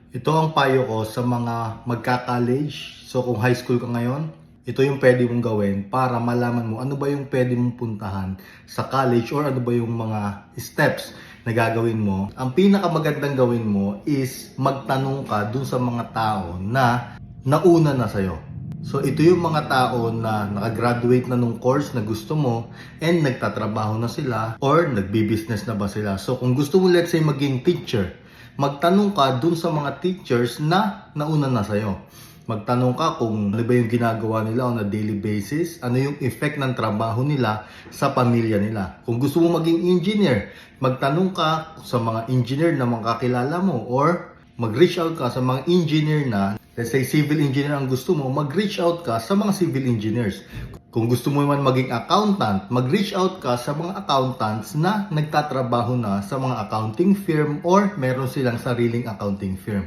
Ito ang payo ko sa mga magka-college. So kung high school ka ngayon, ito yung pwede mong gawin para malaman mo ano ba yung pwede mong puntahan sa college or ano ba yung mga steps na gagawin mo. Ang pinakamagandang gawin mo is magtanong ka dun sa mga tao na nauna na sa'yo. So ito yung mga tao na nakagraduate na nung course na gusto mo and nagtatrabaho na sila or nagbi-business na ba sila. So kung gusto mo let's say maging teacher, magtanong ka dun sa mga teachers na nauna na sa'yo. Magtanong ka kung ano ba yung ginagawa nila on a daily basis, ano yung effect ng trabaho nila sa pamilya nila. Kung gusto mo maging engineer, magtanong ka sa mga engineer na makakilala mo or mag-reach out ka sa mga engineer na, let's say civil engineer ang gusto mo, mag-reach out ka sa mga civil engineers. Kung gusto mo naman maging accountant, mag-reach out ka sa mga accountants na nagtatrabaho na sa mga accounting firm or meron silang sariling accounting firm.